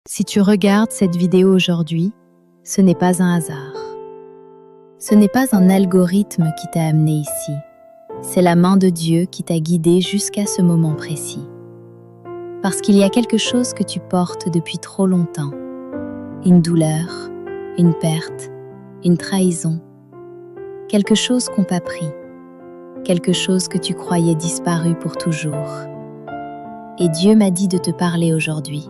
Si tu regardes cette vidéo aujourd'hui, ce n'est pas un hasard. Ce n'est pas un algorithme qui t'a amené ici. C'est la main de Dieu qui t'a guidé jusqu'à ce moment précis. Parce qu'il y a quelque chose que tu portes depuis trop longtemps. Une douleur, une perte, une trahison. Quelque chose qu'on t'a pris. Quelque chose que tu croyais disparu pour toujours. Et Dieu m'a dit de te parler aujourd'hui.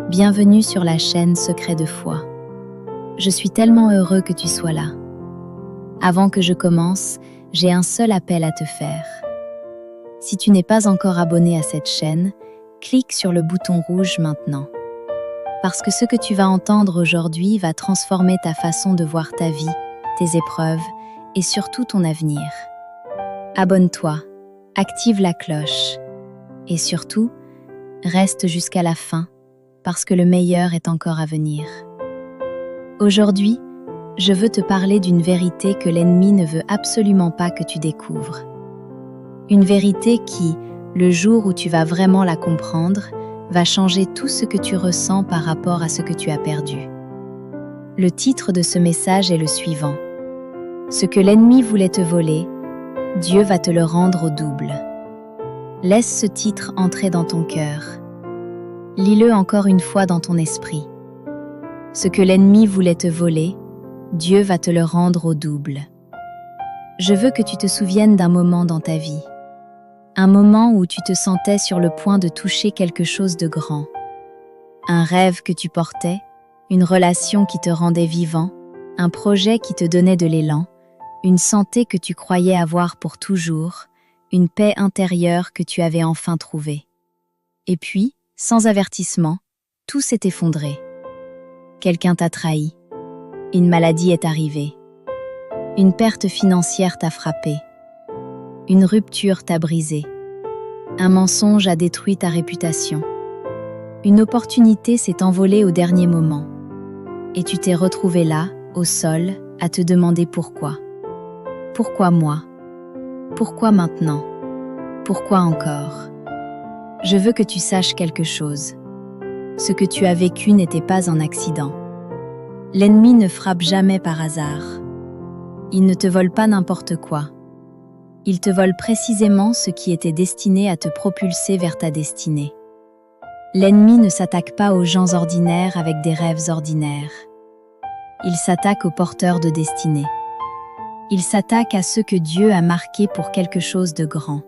Bienvenue sur la chaîne Secret de foi. Je suis tellement heureux que tu sois là. Avant que je commence, j'ai un seul appel à te faire. Si tu n'es pas encore abonné à cette chaîne, clique sur le bouton rouge maintenant. Parce que ce que tu vas entendre aujourd'hui va transformer ta façon de voir ta vie, tes épreuves et surtout ton avenir. Abonne-toi, active la cloche et surtout, reste jusqu'à la fin parce que le meilleur est encore à venir. Aujourd'hui, je veux te parler d'une vérité que l'ennemi ne veut absolument pas que tu découvres. Une vérité qui, le jour où tu vas vraiment la comprendre, va changer tout ce que tu ressens par rapport à ce que tu as perdu. Le titre de ce message est le suivant. Ce que l'ennemi voulait te voler, Dieu va te le rendre au double. Laisse ce titre entrer dans ton cœur. Lis-le encore une fois dans ton esprit. Ce que l'ennemi voulait te voler, Dieu va te le rendre au double. Je veux que tu te souviennes d'un moment dans ta vie. Un moment où tu te sentais sur le point de toucher quelque chose de grand. Un rêve que tu portais, une relation qui te rendait vivant, un projet qui te donnait de l'élan, une santé que tu croyais avoir pour toujours, une paix intérieure que tu avais enfin trouvée. Et puis, sans avertissement, tout s'est effondré. Quelqu'un t'a trahi. Une maladie est arrivée. Une perte financière t'a frappé. Une rupture t'a brisé. Un mensonge a détruit ta réputation. Une opportunité s'est envolée au dernier moment. Et tu t'es retrouvé là, au sol, à te demander pourquoi. Pourquoi moi? Pourquoi maintenant? Pourquoi encore? Je veux que tu saches quelque chose. Ce que tu as vécu n'était pas un accident. L'ennemi ne frappe jamais par hasard. Il ne te vole pas n'importe quoi. Il te vole précisément ce qui était destiné à te propulser vers ta destinée. L'ennemi ne s'attaque pas aux gens ordinaires avec des rêves ordinaires. Il s'attaque aux porteurs de destinée. Il s'attaque à ceux que Dieu a marqués pour quelque chose de grand.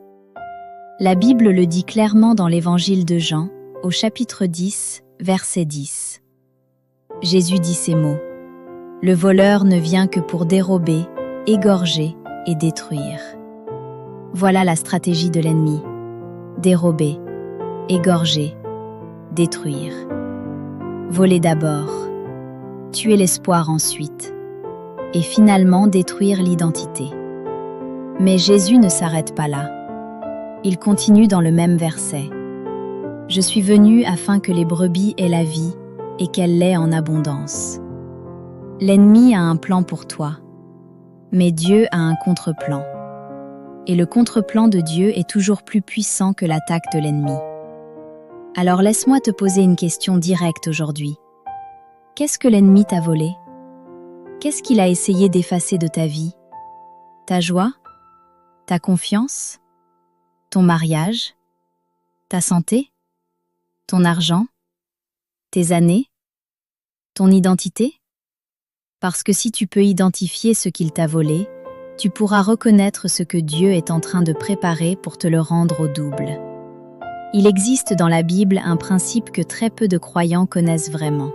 La Bible le dit clairement dans l'Évangile de Jean, au chapitre 10, verset 10. Jésus dit ces mots. « Le voleur ne vient que pour dérober, égorger et détruire. » Voilà la stratégie de l'ennemi. Dérober, égorger, détruire. Voler d'abord, tuer l'espoir ensuite, et finalement détruire l'identité. Mais Jésus ne s'arrête pas là. Il continue dans le même verset. « Je suis venu afin que les brebis aient la vie et qu'elle l'ait en abondance. » L'ennemi a un plan pour toi, mais Dieu a un contre-plan. Et le contre-plan de Dieu est toujours plus puissant que l'attaque de l'ennemi. Alors laisse-moi te poser une question directe aujourd'hui. Qu'est-ce que l'ennemi t'a volé? Qu'est-ce qu'il a essayé d'effacer de ta vie? Ta joie? Ta confiance? Ton mariage? Ta santé? Ton argent? Tes années? Ton identité? Parce que si tu peux identifier ce qu'il t'a volé, tu pourras reconnaître ce que Dieu est en train de préparer pour te le rendre au double. Il existe dans la Bible un principe que très peu de croyants connaissent vraiment.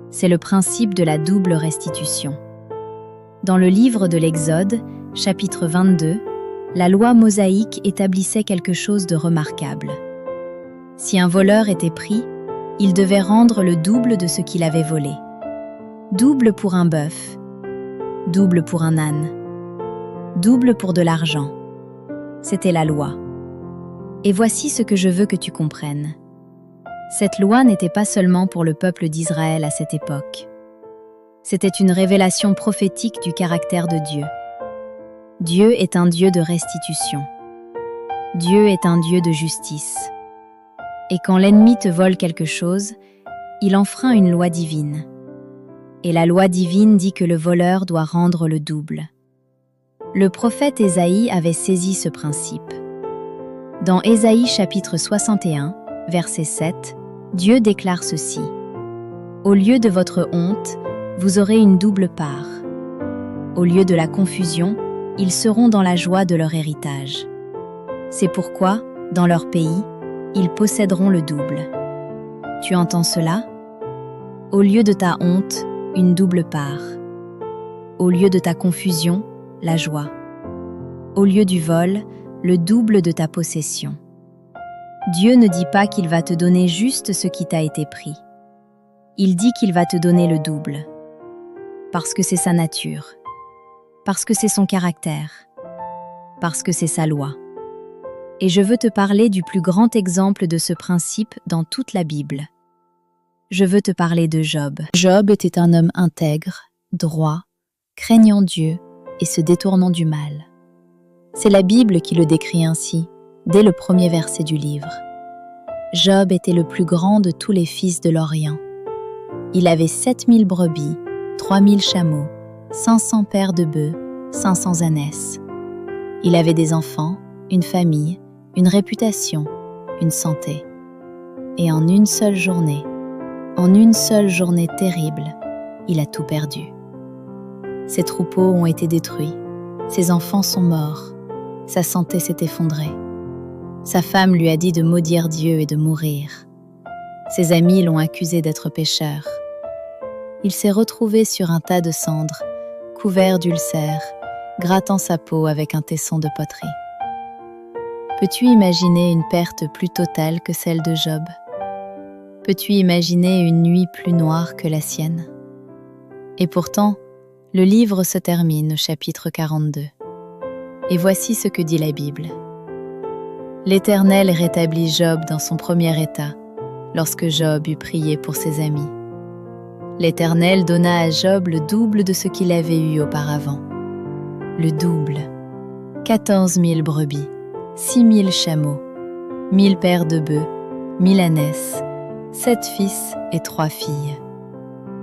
C'est le principe de la double restitution. Dans le livre de l'Exode, chapitre 22, la loi mosaïque établissait quelque chose de remarquable. Si un voleur était pris, il devait rendre le double de ce qu'il avait volé. Double pour un bœuf, double pour un âne, double pour de l'argent. C'était la loi. Et voici ce que je veux que tu comprennes. Cette loi n'était pas seulement pour le peuple d'Israël à cette époque. C'était une révélation prophétique du caractère de Dieu. Dieu est un Dieu de restitution. Dieu est un Dieu de justice. Et quand l'ennemi te vole quelque chose, il enfreint une loi divine. Et la loi divine dit que le voleur doit rendre le double. Le prophète Ésaïe avait saisi ce principe. Dans Ésaïe chapitre 61, verset 7, Dieu déclare ceci. « Au lieu de votre honte, vous aurez une double part. Au lieu de la confusion, ils seront dans la joie de leur héritage. C'est pourquoi, dans leur pays, ils posséderont le double. » Tu entends cela? Au lieu de ta honte, une double part. Au lieu de ta confusion, la joie. Au lieu du vol, le double de ta possession. Dieu ne dit pas qu'il va te donner juste ce qui t'a été pris. Il dit qu'il va te donner le double. Parce que c'est sa nature. Parce que c'est son caractère. Parce que c'est sa loi. Et je veux te parler du plus grand exemple de ce principe dans toute la Bible. Je veux te parler de Job. Job était un homme intègre, droit, craignant Dieu et se détournant du mal. C'est la Bible qui le décrit ainsi, dès le premier verset du livre. Job était le plus grand de tous les fils de l'Orient. Il avait 7000 brebis, 3000 chameaux, 500 paires de bœufs, 500 ânesses. Il avait des enfants, une famille, une réputation, une santé. Et en une seule journée terrible, il a tout perdu. Ses troupeaux ont été détruits, ses enfants sont morts, sa santé s'est effondrée. Sa femme lui a dit de maudire Dieu et de mourir. Ses amis l'ont accusé d'être pécheur. Il s'est retrouvé sur un tas de cendres, couvert d'ulcères, grattant sa peau avec un tesson de poterie. Peux-tu imaginer une perte plus totale que celle de Job? Peux-tu imaginer une nuit plus noire que la sienne? Et pourtant, le livre se termine au chapitre 42. Et voici ce que dit la Bible. L'Éternel rétablit Job dans son premier état, lorsque Job eut prié pour ses amis. L'Éternel donna à Job le double de ce qu'il avait eu auparavant. Le double. 14 000 brebis, 6 000 chameaux, 1000 paires de bœufs, 1000 ânesses, 7 fils et 3 filles.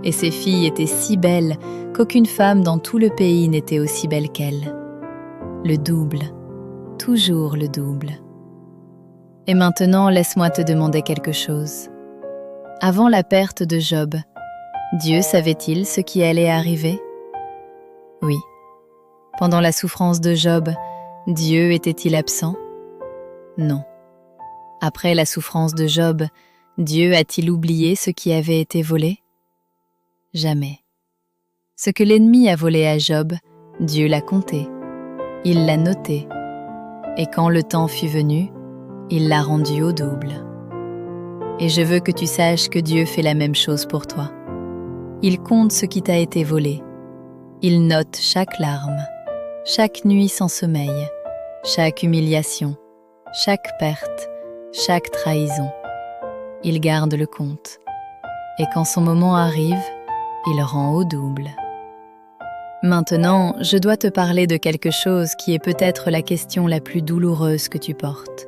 Et ces filles étaient si belles qu'aucune femme dans tout le pays n'était aussi belle qu'elles. Le double, toujours le double. Et maintenant, laisse-moi te demander quelque chose. Avant la perte de Job, Dieu savait-il ce qui allait arriver? Oui. Pendant la souffrance de Job, Dieu était-il absent? Non. Après la souffrance de Job, Dieu a-t-il oublié ce qui avait été volé? Jamais. Ce que l'ennemi a volé à Job, Dieu l'a compté. Il l'a noté. Et quand le temps fut venu, il l'a rendu au double. Et je veux que tu saches que Dieu fait la même chose pour toi. Il compte ce qui t'a été volé. Il note chaque larme, chaque nuit sans sommeil, chaque humiliation, chaque perte, chaque trahison. Il garde le compte. Et quand son moment arrive, il rend au double. Maintenant, je dois te parler de quelque chose qui est peut-être la question la plus douloureuse que tu portes.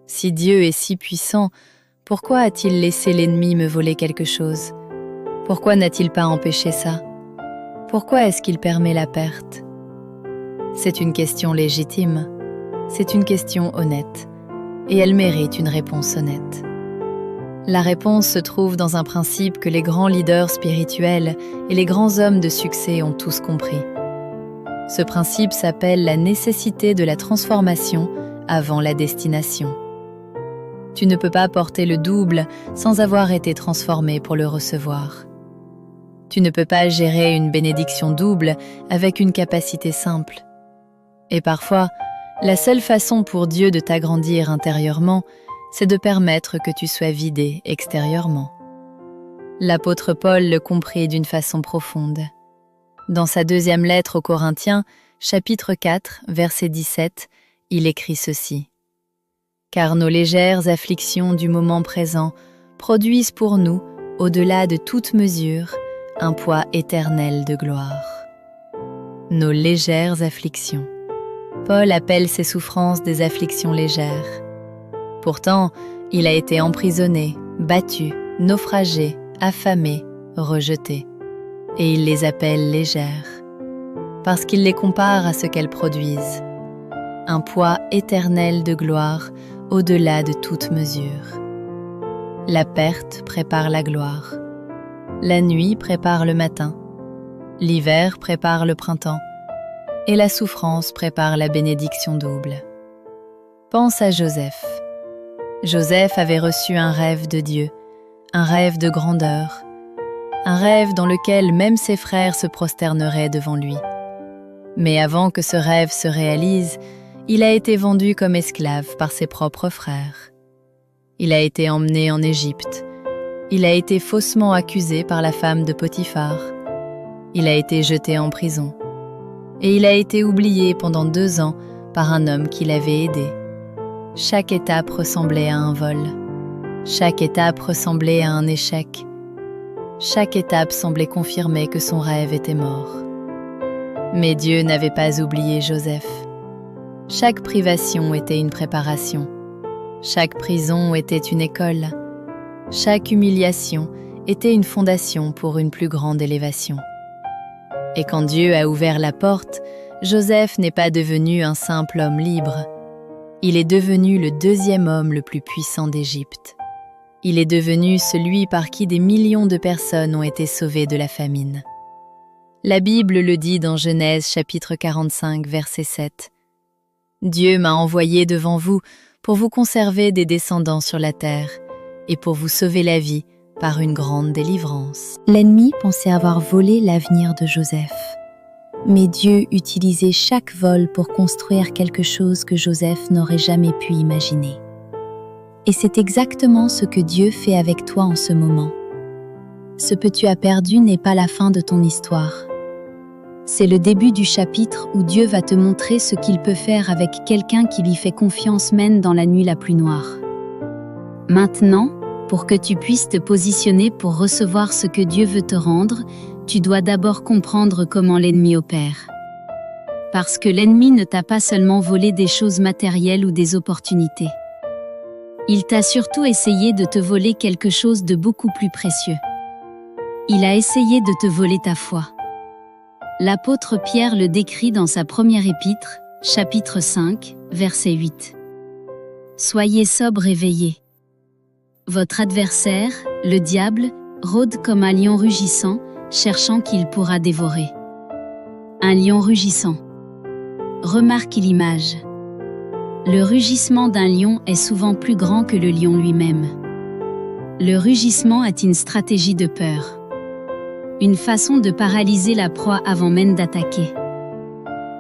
Si Dieu est si puissant, pourquoi a-t-il laissé l'ennemi me voler quelque chose? Pourquoi n'a-t-il pas empêché ça? Pourquoi est-ce qu'il permet la perte? C'est une question légitime, c'est une question honnête, et elle mérite une réponse honnête. La réponse se trouve dans un principe que les grands leaders spirituels et les grands hommes de succès ont tous compris. Ce principe s'appelle la nécessité de la transformation avant la destination. Tu ne peux pas porter le double sans avoir été transformé pour le recevoir. Tu ne peux pas gérer une bénédiction double avec une capacité simple. Et parfois, la seule façon pour Dieu de t'agrandir intérieurement, c'est de permettre que tu sois vidé extérieurement. L'apôtre Paul le comprit d'une façon profonde. Dans sa deuxième lettre aux Corinthiens, chapitre 4, verset 17, il écrit ceci. « Car nos légères afflictions du moment présent produisent pour nous, au-delà de toute mesure, un poids éternel de gloire. » Nos légères afflictions. Paul appelle ces souffrances des afflictions légères. Pourtant, il a été emprisonné, battu, naufragées, affamées, rejetées. Et il les appelle légères, parce qu'il les compare à ce qu'elles produisent. Un poids éternel de gloire au-delà de toute mesure. La perte prépare la gloire. La nuit prépare le matin. L'hiver prépare le printemps. Et la souffrance prépare la bénédiction double. Pense à Joseph. Joseph avait reçu un rêve de Dieu, un rêve de grandeur, un rêve dans lequel même ses frères se prosterneraient devant lui. Mais avant que ce rêve se réalise, il a été vendu comme esclave par ses propres frères. Il a été emmené en Égypte. Il a été faussement accusé par la femme de Potiphar. Il a été jeté en prison. Et il a été oublié pendant 2 ans par un homme qui l'avait aidé. Chaque étape ressemblait à un vol. Chaque étape ressemblait à un échec. Chaque étape semblait confirmer que son rêve était mort. Mais Dieu n'avait pas oublié Joseph. Chaque privation était une préparation. Chaque prison était une école. Chaque humiliation était une fondation pour une plus grande élévation. Et quand Dieu a ouvert la porte, Joseph n'est pas devenu un simple homme libre. Il est devenu le 2e homme le plus puissant d'Égypte. Il est devenu celui par qui des millions de personnes ont été sauvées de la famine. La Bible le dit dans Genèse chapitre 45, verset 7. « Dieu m'a envoyé devant vous pour vous conserver des descendants sur la terre et pour vous sauver la vie par une grande délivrance. » L'ennemi pensait avoir volé l'avenir de Joseph. Mais Dieu utilisait chaque vol pour construire quelque chose que Joseph n'aurait jamais pu imaginer. Et c'est exactement ce que Dieu fait avec toi en ce moment. Ce que tu as perdu n'est pas la fin de ton histoire. C'est le début du chapitre où Dieu va te montrer ce qu'il peut faire avec quelqu'un qui lui fait confiance même dans la nuit la plus noire. Maintenant, pour que tu puisses te positionner pour recevoir ce que Dieu veut te rendre, tu dois d'abord comprendre comment l'ennemi opère. Parce que l'ennemi ne t'a pas seulement volé des choses matérielles ou des opportunités. Il t'a surtout essayé de te voler quelque chose de beaucoup plus précieux. Il a essayé de te voler ta foi. L'apôtre Pierre le décrit dans sa première épître, chapitre 5, verset 8. « Soyez sobres et veillez. Votre adversaire, le diable, rôde comme un lion rugissant, cherchant qu'il pourra dévorer. » Un lion rugissant. Remarque l'image. Le rugissement d'un lion est souvent plus grand que le lion lui-même. Le rugissement est une stratégie de peur. Une façon de paralyser la proie avant même d'attaquer.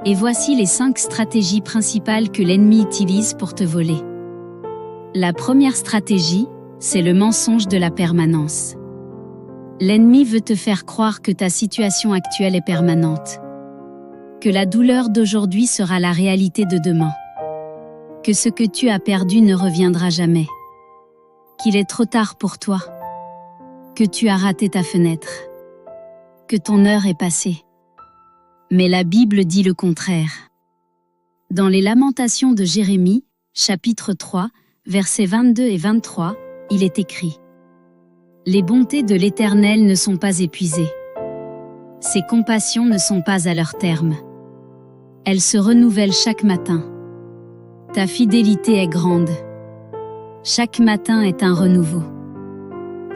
Et voici les 5 stratégies principales que l'ennemi utilise pour te voler. La première stratégie, c'est le mensonge de la permanence. L'ennemi veut te faire croire que ta situation actuelle est permanente. Que la douleur d'aujourd'hui sera la réalité de demain. Que ce que tu as perdu ne reviendra jamais. Qu'il est trop tard pour toi. Que tu as raté ta fenêtre. Que ton heure est passée. Mais la Bible dit le contraire. Dans les Lamentations de Jérémie, chapitre 3, versets 22 et 23, il est écrit : « Les bontés de l'Éternel ne sont pas épuisées. Ses compassions ne sont pas à leur terme. Elles se renouvellent chaque matin. Ta fidélité est grande. Chaque matin est un renouveau.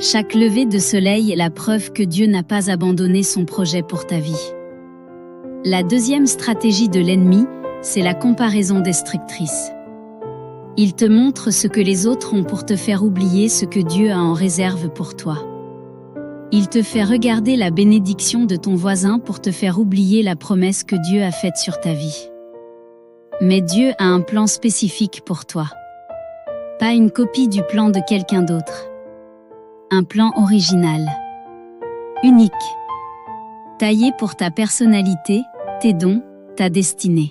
Chaque lever de soleil est la preuve que Dieu n'a pas abandonné son projet pour ta vie. » La deuxième stratégie de l'ennemi, c'est la comparaison destructrice. Il te montre ce que les autres ont pour te faire oublier ce que Dieu a en réserve pour toi. Il te fait regarder la bénédiction de ton voisin pour te faire oublier la promesse que Dieu a faite sur ta vie. Mais Dieu a un plan spécifique pour toi. Pas une copie du plan de quelqu'un d'autre. Un plan original. Unique. Taillé pour ta personnalité, tes dons, ta destinée.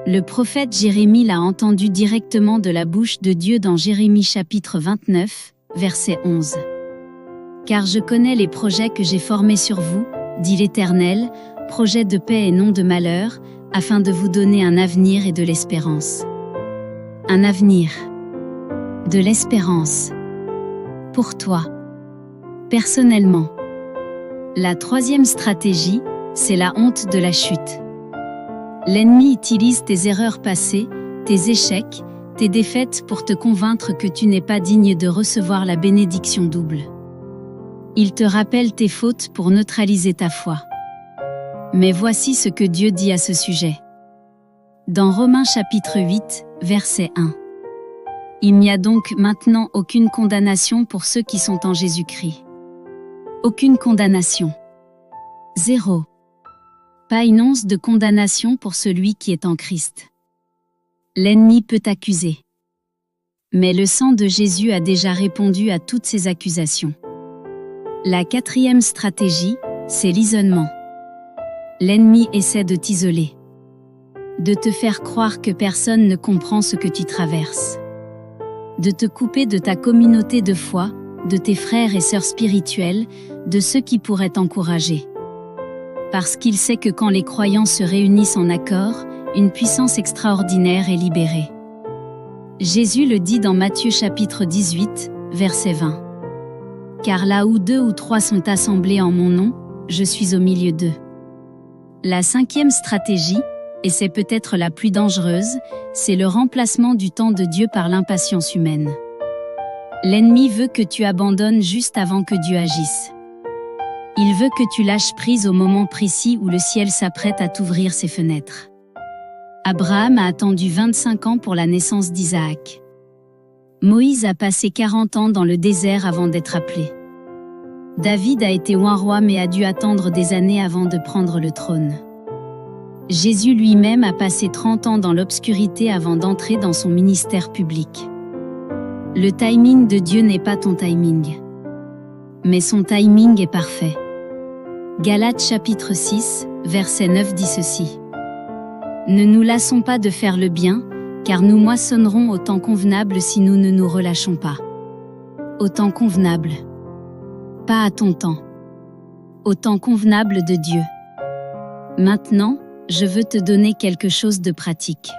Le prophète Jérémie l'a entendu directement de la bouche de Dieu dans Jérémie chapitre 29, verset 11. « Car je connais les projets que j'ai formés sur vous, dit l'Éternel, projets de paix et non de malheur, afin de vous donner un avenir et de l'espérance. » Un avenir. De l'espérance. Pour toi. Personnellement. La troisième stratégie, c'est la honte de la chute. L'ennemi utilise tes erreurs passées, tes échecs, tes défaites pour te convaincre que tu n'es pas digne de recevoir la bénédiction double. Il te rappelle tes fautes pour neutraliser ta foi. Mais voici ce que Dieu dit à ce sujet. Dans Romains chapitre 8, verset 1. Il n'y a donc maintenant aucune condamnation pour ceux qui sont en Jésus-Christ. Aucune condamnation. 0. Pas une once de condamnation pour celui qui est en Christ. L'ennemi peut accuser. Mais le sang de Jésus a déjà répondu à toutes ces accusations. La quatrième stratégie, c'est l'isolement. L'ennemi essaie de t'isoler. De te faire croire que personne ne comprend ce que tu traverses. De te couper de ta communauté de foi, de tes frères et sœurs spirituels, de ceux qui pourraient t'encourager. Parce qu'il sait que quand les croyants se réunissent en accord, une puissance extraordinaire est libérée. Jésus le dit dans Matthieu chapitre 18, verset 20. Car là où 2 ou 3 sont assemblés en mon nom, je suis au milieu d'eux. La cinquième stratégie, et c'est peut-être la plus dangereuse, c'est le remplacement du temps de Dieu par l'impatience humaine. L'ennemi veut que tu abandonnes juste avant que Dieu agisse. Il veut que tu lâches prise au moment précis où le ciel s'apprête à t'ouvrir ses fenêtres. Abraham a attendu 25 ans pour la naissance d'Isaac. Moïse a passé 40 ans dans le désert avant d'être appelé. David a été roi mais a dû attendre des années avant de prendre le trône. Jésus lui-même a passé 30 ans dans l'obscurité avant d'entrer dans son ministère public. Le timing de Dieu n'est pas ton timing. Mais son timing est parfait. Galates chapitre 6, verset 9 dit ceci. Ne nous lassons pas de faire le bien, car nous moissonnerons au temps convenable si nous ne nous relâchons pas. Au temps convenable. Pas à ton temps. Au temps convenable de Dieu. Maintenant, je veux te donner quelque chose de pratique.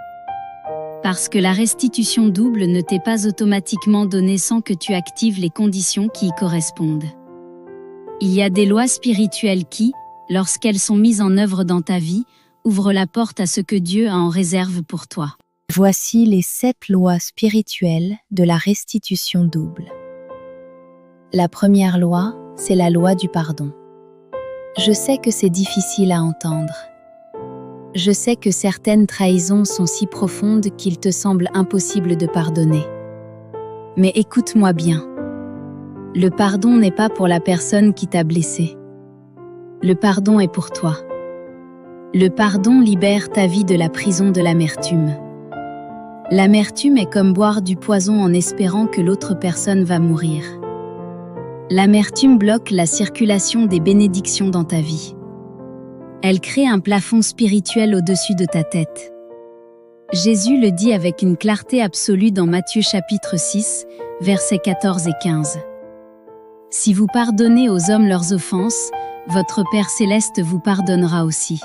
Parce que la restitution double ne t'est pas automatiquement donnée sans que tu actives les conditions qui y correspondent. Il y a des lois spirituelles qui, lorsqu'elles sont mises en œuvre dans ta vie, ouvrent la porte à ce que Dieu a en réserve pour toi. Voici les 7 lois spirituelles de la restitution double. La première loi, c'est la loi du pardon. Je sais que c'est difficile à entendre. Je sais que certaines trahisons sont si profondes qu'il te semble impossible de pardonner. Mais écoute-moi bien. Le pardon n'est pas pour la personne qui t'a blessé. Le pardon est pour toi. Le pardon libère ta vie de la prison de l'amertume. L'amertume est comme boire du poison en espérant que l'autre personne va mourir. L'amertume bloque la circulation des bénédictions dans ta vie. Elle crée un plafond spirituel au-dessus de ta tête. Jésus le dit avec une clarté absolue dans Matthieu chapitre 6, versets 14 et 15. Si vous pardonnez aux hommes leurs offenses, votre Père céleste vous pardonnera aussi.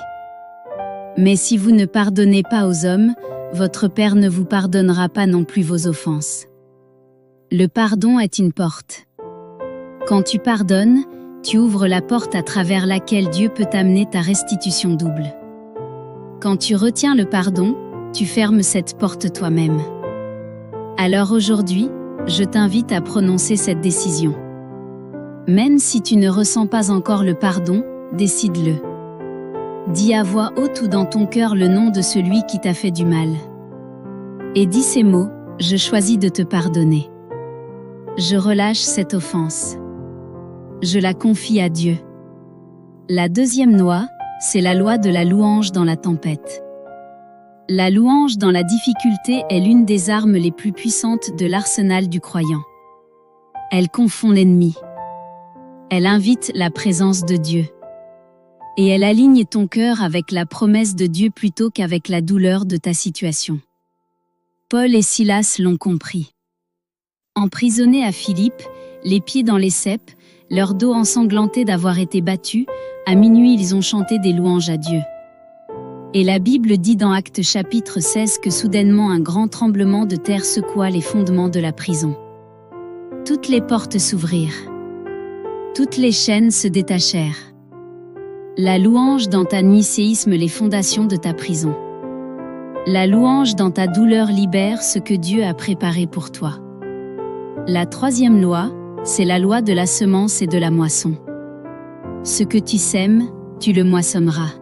Mais si vous ne pardonnez pas aux hommes, votre Père ne vous pardonnera pas non plus vos offenses. Le pardon est une porte. Quand tu pardonnes, tu ouvres la porte à travers laquelle Dieu peut amener ta restitution double. Quand tu retiens le pardon, tu fermes cette porte toi-même. Alors aujourd'hui, je t'invite à prononcer cette décision. Même si tu ne ressens pas encore le pardon, décide-le. Dis à voix haute ou dans ton cœur le nom de celui qui t'a fait du mal. Et dis ces mots, je choisis de te pardonner. Je relâche cette offense. Je la confie à Dieu. La deuxième loi, c'est la loi de la louange dans la tempête. La louange dans la difficulté est l'une des armes les plus puissantes de l'arsenal du croyant. Elle confond l'ennemi. Elle invite la présence de Dieu. Et elle aligne ton cœur avec la promesse de Dieu plutôt qu'avec la douleur de ta situation. Paul et Silas l'ont compris. Emprisonnés à Philippe, les pieds dans les ceps, leur dos ensanglanté d'avoir été battus, à minuit ils ont chanté des louanges à Dieu. Et la Bible dit dans Actes chapitre 16 que soudainement un grand tremblement de terre secoua les fondements de la prison. Toutes les portes s'ouvrirent. Toutes les chaînes se détachèrent. La louange dans ta nuit séisme les fondations de ta prison. La louange dans ta douleur libère ce que Dieu a préparé pour toi. La troisième loi, c'est la loi de la semence et de la moisson. Ce que tu sèmes, tu le moissonneras.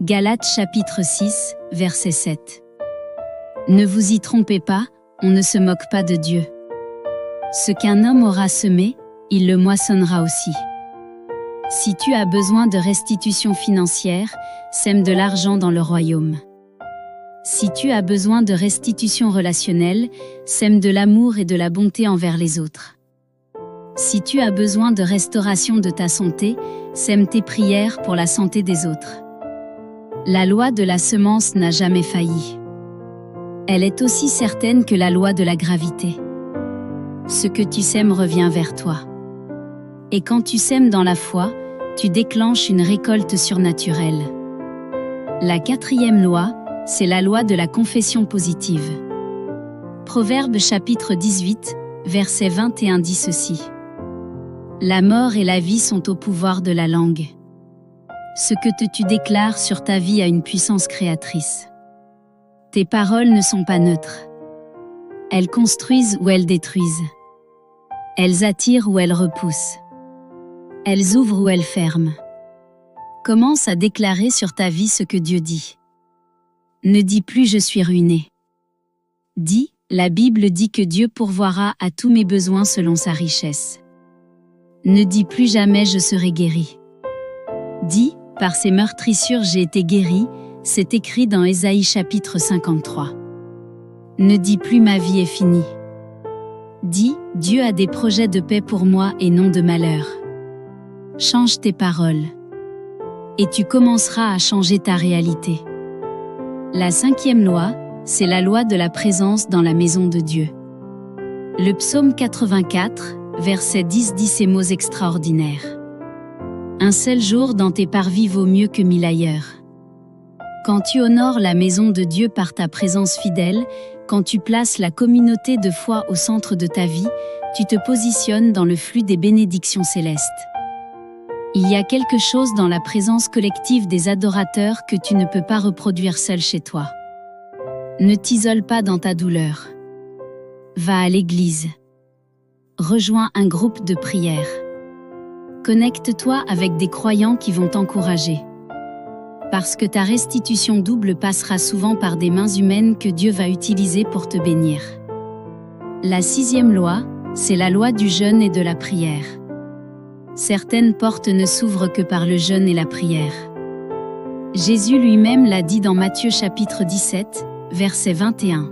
Galates chapitre 6, verset 7. Ne vous y trompez pas, on ne se moque pas de Dieu. Ce qu'un homme aura semé, il le moissonnera aussi. Si tu as besoin de restitution financière, sème de l'argent dans le royaume. Si tu as besoin de restitution relationnelle, sème de l'amour et de la bonté envers les autres. Si tu as besoin de restauration de ta santé, sème tes prières pour la santé des autres. La loi de la semence n'a jamais failli. Elle est aussi certaine que la loi de la gravité. Ce que tu sèmes revient vers toi. Et quand tu sèmes dans la foi, tu déclenches une récolte surnaturelle. La quatrième loi, c'est la loi de la confession positive. Proverbe chapitre 18, verset 21 dit ceci. La mort et la vie sont au pouvoir de la langue. Ce que tu déclares sur ta vie a une puissance créatrice. Tes paroles ne sont pas neutres. Elles construisent ou elles détruisent. Elles attirent ou elles repoussent. Elles ouvrent ou elles ferment. Commence à déclarer sur ta vie ce que Dieu dit. Ne dis plus « je suis ruiné ». Dis, la Bible dit que Dieu pourvoira à tous mes besoins selon sa richesse. Ne dis plus jamais « je serai guéri ». Dis, par ses meurtrissures j'ai été guéri, c'est écrit dans Ésaïe chapitre 53. Ne dis plus « ma vie est finie ». Dis, Dieu a des projets de paix pour moi et non de malheur. Change tes paroles. Et tu commenceras à changer ta réalité. La cinquième loi, c'est la loi de la présence dans la maison de Dieu. Le psaume 84, verset 10 dit ces mots extraordinaires. Un seul jour dans tes parvis vaut mieux que 1000 ailleurs. Quand tu honores la maison de Dieu par ta présence fidèle, quand tu places la communauté de foi au centre de ta vie, tu te positionnes dans le flux des bénédictions célestes. Il y a quelque chose dans la présence collective des adorateurs que tu ne peux pas reproduire seul chez toi. Ne t'isole pas dans ta douleur. Va à l'église. Rejoins un groupe de prière. Connecte-toi avec des croyants qui vont t'encourager. Parce que ta restitution double passera souvent par des mains humaines que Dieu va utiliser pour te bénir. La sixième loi, c'est la loi du jeûne et de la prière. Certaines portes ne s'ouvrent que par le jeûne et la prière. Jésus lui-même l'a dit dans Matthieu chapitre 17, verset 21.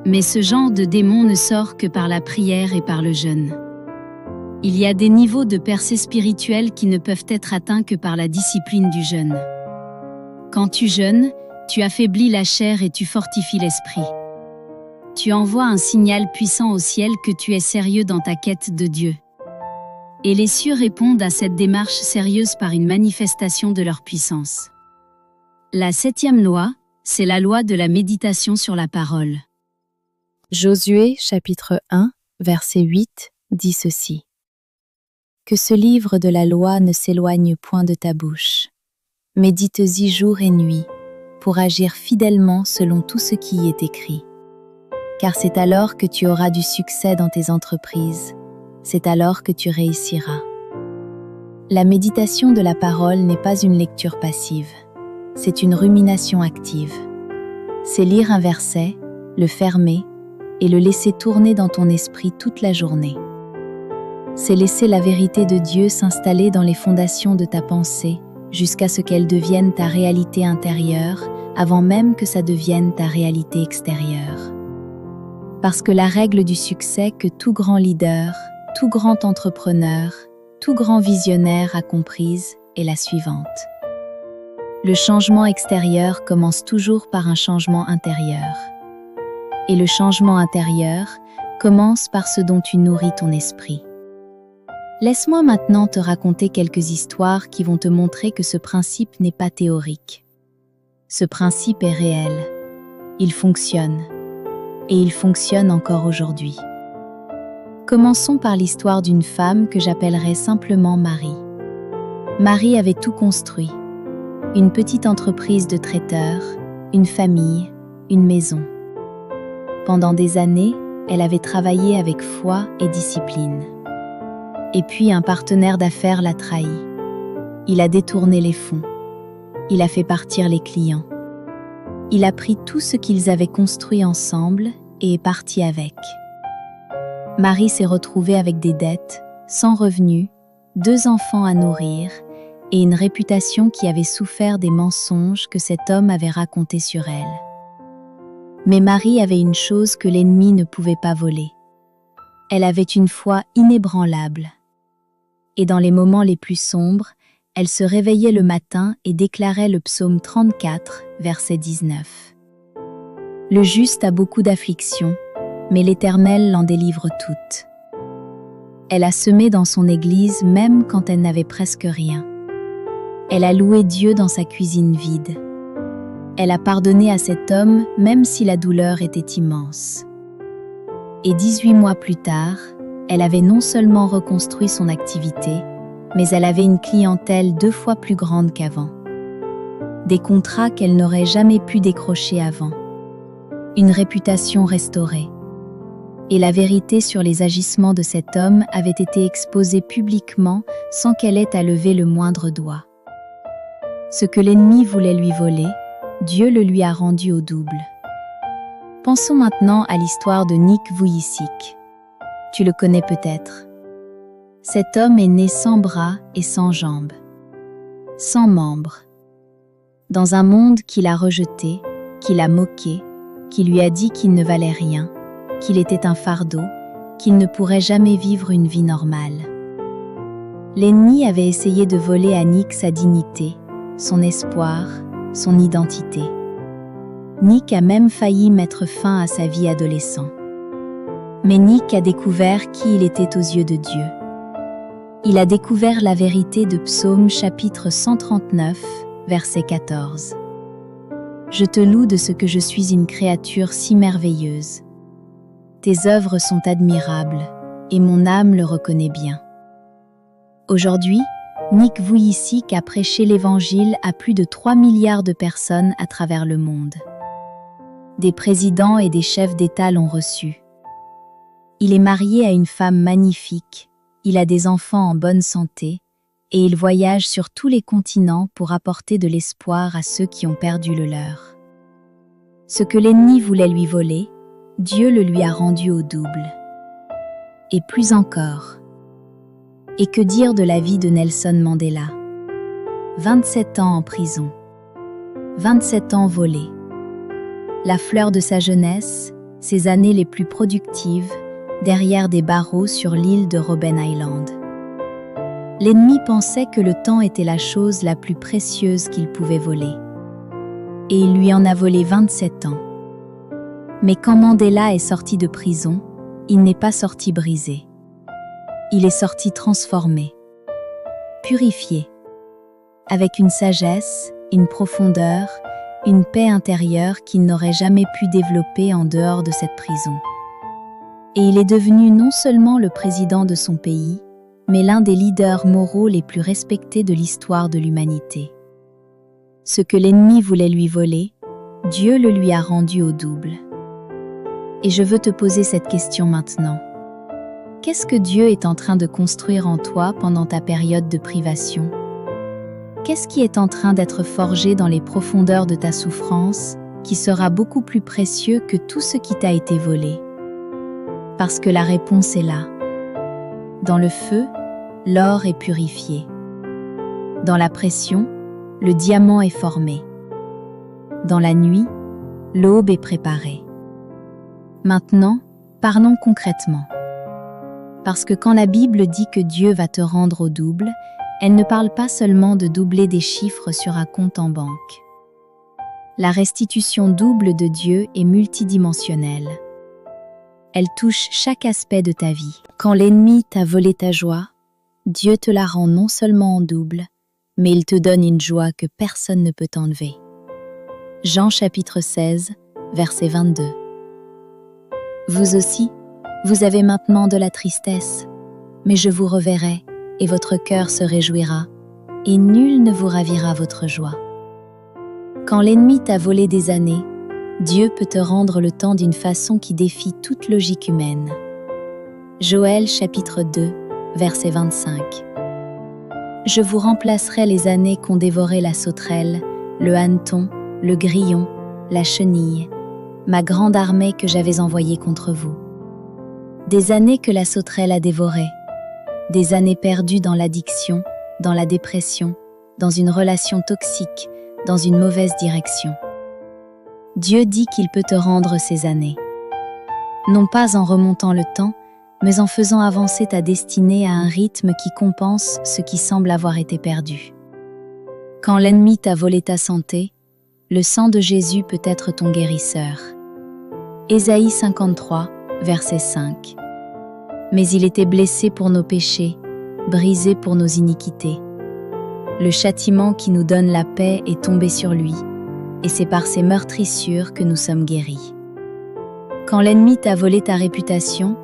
Mais ce genre de démon ne sort que par la prière et par le jeûne. Il y a des niveaux de percée spirituelle qui ne peuvent être atteints que par la discipline du jeûne. Quand tu jeûnes, tu affaiblis la chair et tu fortifies l'esprit. Tu envoies un signal puissant au ciel que tu es sérieux dans ta quête de Dieu. Et les cieux répondent à cette démarche sérieuse par une manifestation de leur puissance. La septième loi, c'est la loi de la méditation sur la parole. Josué chapitre 1, verset 8 dit ceci. Que ce livre de la loi ne s'éloigne point de ta bouche. Médite-y jour et nuit, pour agir fidèlement selon tout ce qui y est écrit. Car c'est alors que tu auras du succès dans tes entreprises. C'est alors que tu réussiras. La méditation de la parole n'est pas une lecture passive, c'est une rumination active. C'est lire un verset, le fermer et le laisser tourner dans ton esprit toute la journée. C'est laisser la vérité de Dieu s'installer dans les fondations de ta pensée jusqu'à ce qu'elle devienne ta réalité intérieure avant même que ça devienne ta réalité extérieure. Parce que la règle du succès que tout grand leader, tout grand entrepreneur, tout grand visionnaire a comprise est la suivante. Le changement extérieur commence toujours par un changement intérieur. Et le changement intérieur commence par ce dont tu nourris ton esprit. Laisse-moi maintenant te raconter quelques histoires qui vont te montrer que ce principe n'est pas théorique. Ce principe est réel. Il fonctionne. Et il fonctionne encore aujourd'hui. Commençons par l'histoire d'une femme que j'appellerai simplement Marie. Marie avait tout construit. Une petite entreprise de traiteur, une famille, une maison. Pendant des années, elle avait travaillé avec foi et discipline. Et puis un partenaire d'affaires l'a trahi. Il a détourné les fonds. Il a fait partir les clients. Il a pris tout ce qu'ils avaient construit ensemble et est parti avec. Marie s'est retrouvée avec des dettes, sans revenus, 2 enfants à nourrir et une réputation qui avait souffert des mensonges que cet homme avait racontés sur elle. Mais Marie avait une chose que l'ennemi ne pouvait pas voler. Elle avait une foi inébranlable. Et dans les moments les plus sombres, elle se réveillait le matin et déclarait le psaume 34, verset 19. « Le juste a beaucoup d'afflictions, mais l'Éternel l'en délivre toutes. » Elle a semé dans son église même quand elle n'avait presque rien. Elle a loué Dieu dans sa cuisine vide. Elle a pardonné à cet homme même si la douleur était immense. Et 18 mois plus tard, elle avait non seulement reconstruit son activité, mais elle avait une clientèle 2 fois plus grande qu'avant. Des contrats qu'elle n'aurait jamais pu décrocher avant. Une réputation restaurée. Et la vérité sur les agissements de cet homme avait été exposée publiquement sans qu'elle ait à lever le moindre doigt. Ce que l'ennemi voulait lui voler, Dieu le lui a rendu au double. Pensons maintenant à l'histoire de Nick Vujicic. Tu le connais peut-être. Cet homme est né sans bras et sans jambes, sans membres. Dans un monde qui l'a rejeté, qui l'a moqué, qui lui a dit qu'il ne valait rien, qu'il était un fardeau, qu'il ne pourrait jamais vivre une vie normale. L'ennemi avait essayé de voler à Nick sa dignité, son espoir, son identité. Nick a même failli mettre fin à sa vie adolescent. Mais Nick a découvert qui il était aux yeux de Dieu. Il a découvert la vérité de Psaume chapitre 139, verset 14. « Je te loue de ce que je suis une créature si merveilleuse. Tes œuvres sont admirables, et mon âme le reconnaît bien. » Aujourd'hui, Nick Vujicic a prêché l'Évangile à plus de 3 milliards de personnes à travers le monde. Des présidents et des chefs d'État l'ont reçu. Il est marié à une femme magnifique, il a des enfants en bonne santé, et il voyage sur tous les continents pour apporter de l'espoir à ceux qui ont perdu le leur. Ce que l'ennemi voulait lui voler, Dieu le lui a rendu au double. Et plus encore. Et que dire de la vie de Nelson Mandela? 27 ans en prison. 27 ans volés. La fleur de sa jeunesse, ses années les plus productives, derrière des barreaux sur l'île de Robben Island. L'ennemi pensait que le temps était la chose la plus précieuse qu'il pouvait voler. Et il lui en a volé 27 ans. Mais quand Mandela est sorti de prison, il n'est pas sorti brisé. Il est sorti transformé, purifié, avec une sagesse, une profondeur, une paix intérieure qu'il n'aurait jamais pu développer en dehors de cette prison. Et il est devenu non seulement le président de son pays, mais l'un des leaders moraux les plus respectés de l'histoire de l'humanité. Ce que l'ennemi voulait lui voler, Dieu le lui a rendu au double. Et je veux te poser cette question maintenant. Qu'est-ce que Dieu est en train de construire en toi pendant ta période de privation? Qu'est-ce qui est en train d'être forgé dans les profondeurs de ta souffrance, qui sera beaucoup plus précieux que tout ce qui t'a été volé? Parce que la réponse est là. Dans le feu, l'or est purifié. Dans la pression, le diamant est formé. Dans la nuit, l'aube est préparée. Maintenant, parlons concrètement. Parce que quand la Bible dit que Dieu va te rendre au double, elle ne parle pas seulement de doubler des chiffres sur un compte en banque. La restitution double de Dieu est multidimensionnelle. Elle touche chaque aspect de ta vie. Quand l'ennemi t'a volé ta joie, Dieu te la rend non seulement en double, mais il te donne une joie que personne ne peut t'enlever. Jean chapitre 16, verset 22. Vous aussi, Vous avez maintenant de la tristesse, mais je vous reverrai, et votre cœur se réjouira, et nul ne vous ravira votre joie. Quand l'ennemi t'a volé des années, Dieu peut te rendre le temps d'une façon qui défie toute logique humaine. Joël chapitre 2, verset 25. Je vous remplacerai les années qu'ont dévoré la sauterelle, le hanneton, le grillon, la chenille, ma grande armée que j'avais envoyée contre vous. Des années que la sauterelle a dévorées, des années perdues dans l'addiction, dans la dépression, dans une relation toxique, dans une mauvaise direction. Dieu dit qu'il peut te rendre ces années. Non pas en remontant le temps, mais en faisant avancer ta destinée à un rythme qui compense ce qui semble avoir été perdu. Quand l'ennemi t'a volé ta santé, le sang de Jésus peut être ton guérisseur. Ésaïe 53, verset 5. Mais il était blessé pour nos péchés, brisé pour nos iniquités. Le châtiment qui nous donne la paix est tombé sur lui, et c'est par ses meurtrissures que nous sommes guéris. Quand l'ennemi t'a volé ta réputation,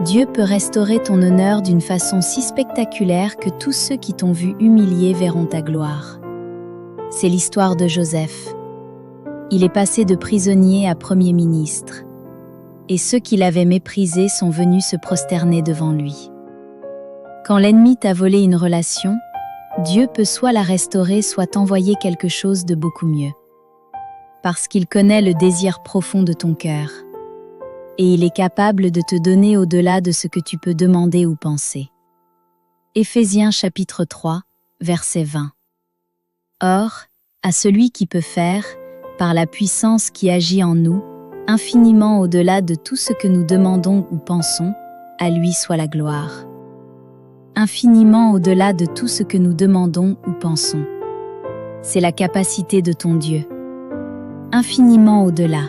Dieu peut restaurer ton honneur d'une façon si spectaculaire que tous ceux qui t'ont vu humilié verront ta gloire. C'est l'histoire de Joseph. Il est passé de prisonnier à premier ministre, et ceux qui l'avaient méprisé sont venus se prosterner devant lui. Quand l'ennemi t'a volé une relation, Dieu peut soit la restaurer, soit t'envoyer quelque chose de beaucoup mieux. Parce qu'il connaît le désir profond de ton cœur. Et il est capable de te donner au-delà de ce que tu peux demander ou penser. Éphésiens chapitre 3, verset 20. Or, à celui qui peut faire, par la puissance qui agit en nous, infiniment au-delà de tout ce que nous demandons ou pensons, à lui soit la gloire. Infiniment au-delà de tout ce que nous demandons ou pensons. C'est la capacité de ton Dieu. Infiniment au-delà.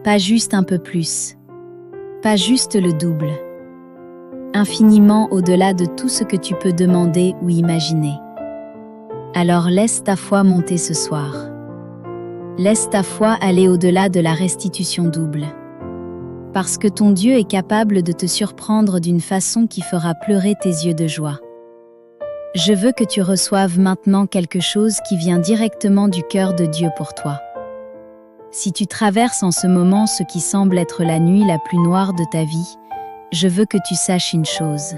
Pas juste un peu plus. Pas juste le double. Infiniment au-delà de tout ce que tu peux demander ou imaginer. Alors laisse ta foi monter ce soir. Laisse ta foi aller au-delà de la restitution double. Parce que ton Dieu est capable de te surprendre d'une façon qui fera pleurer tes yeux de joie. Je veux que tu reçoives maintenant quelque chose qui vient directement du cœur de Dieu pour toi. Si tu traverses en ce moment ce qui semble être la nuit la plus noire de ta vie, je veux que tu saches une chose.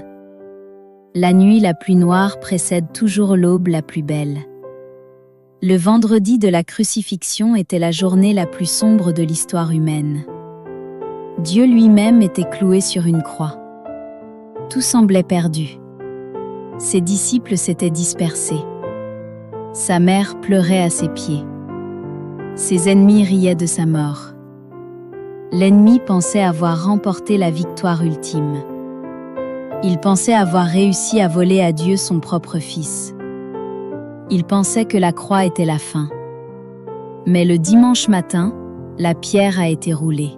La nuit la plus noire précède toujours l'aube la plus belle. Le vendredi de la crucifixion était la journée la plus sombre de l'histoire humaine. Dieu lui-même était cloué sur une croix. Tout semblait perdu. Ses disciples s'étaient dispersés. Sa mère pleurait à ses pieds. Ses ennemis riaient de sa mort. L'ennemi pensait avoir remporté la victoire ultime. Il pensait avoir réussi à voler à Dieu son propre fils. Il pensait que la croix était la fin. Mais le dimanche matin, la pierre a été roulée.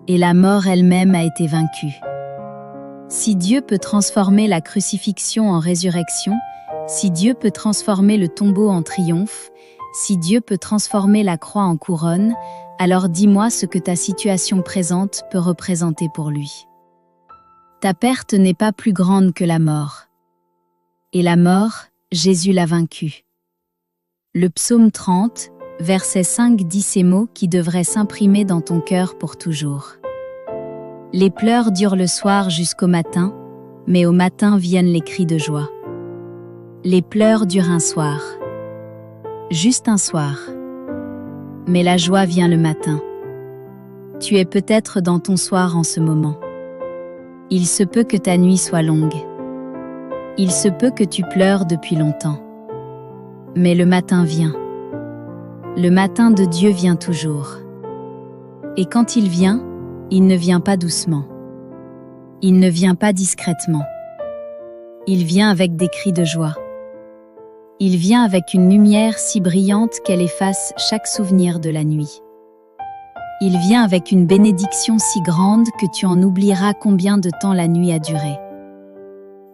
Et la mort elle-même a été vaincue. Si Dieu peut transformer la crucifixion en résurrection, si Dieu peut transformer le tombeau en triomphe, si Dieu peut transformer la croix en couronne, alors dis-moi ce que ta situation présente peut représenter pour lui. Ta perte n'est pas plus grande que la mort. Et la mort, Jésus l'a vaincue. Le psaume 30, verset 5 dit ces mots qui devraient s'imprimer dans ton cœur pour toujours. Les pleurs durent le soir jusqu'au matin, mais au matin viennent les cris de joie. Les pleurs durent un soir. Juste un soir. Mais la joie vient le matin. Tu es peut-être dans ton soir en ce moment. Il se peut que ta nuit soit longue. Il se peut que tu pleures depuis longtemps. Mais le matin vient. Le matin de Dieu vient toujours. Et quand il vient, il ne vient pas doucement. Il ne vient pas discrètement. Il vient avec des cris de joie. Il vient avec une lumière si brillante qu'elle efface chaque souvenir de la nuit. Il vient avec une bénédiction si grande que tu en oublieras combien de temps la nuit a duré.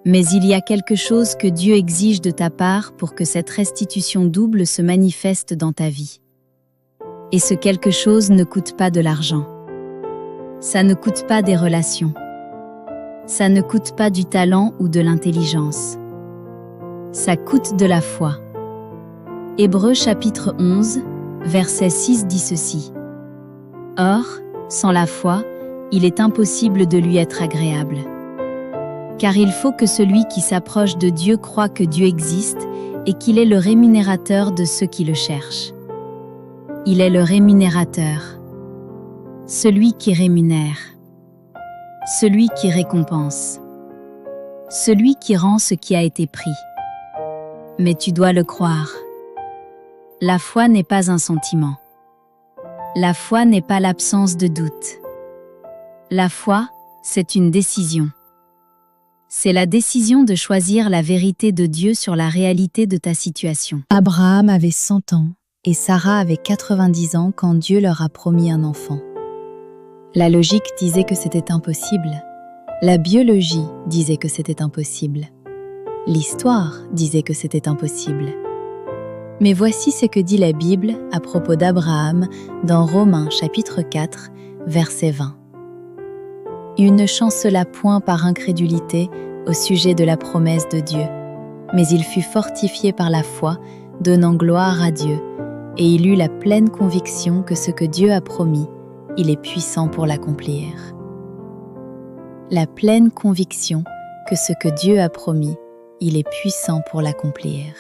Mais il y a quelque chose que Dieu exige de ta part pour que cette restitution double se manifeste dans ta vie. Et ce quelque chose ne coûte pas de l'argent. Ça ne coûte pas des relations. Ça ne coûte pas du talent ou de l'intelligence. Ça coûte de la foi. Hébreux chapitre 11, verset 6 dit ceci. Or, sans la foi, il est impossible de lui être agréable. Car il faut que celui qui s'approche de Dieu croie que Dieu existe et qu'il est le rémunérateur de ceux qui le cherchent. Il est le rémunérateur, celui qui rémunère, celui qui récompense, celui qui rend ce qui a été pris. Mais tu dois le croire. La foi n'est pas un sentiment. La foi n'est pas l'absence de doute. La foi, c'est une décision. C'est la décision de choisir la vérité de Dieu sur la réalité de ta situation. Abraham avait 100 ans et Sarah avait 90 ans quand Dieu leur a promis un enfant. La logique disait que c'était impossible. La biologie disait que c'était impossible. L'histoire disait que c'était impossible. Mais voici ce que dit la Bible à propos d'Abraham dans Romains chapitre 4, verset 20. Il ne chancela point par incrédulité au sujet de la promesse de Dieu, mais il fut fortifié par la foi, donnant gloire à Dieu, et il eut la pleine conviction que ce que Dieu a promis, il est puissant pour l'accomplir. La pleine conviction que ce que Dieu a promis, il est puissant pour l'accomplir.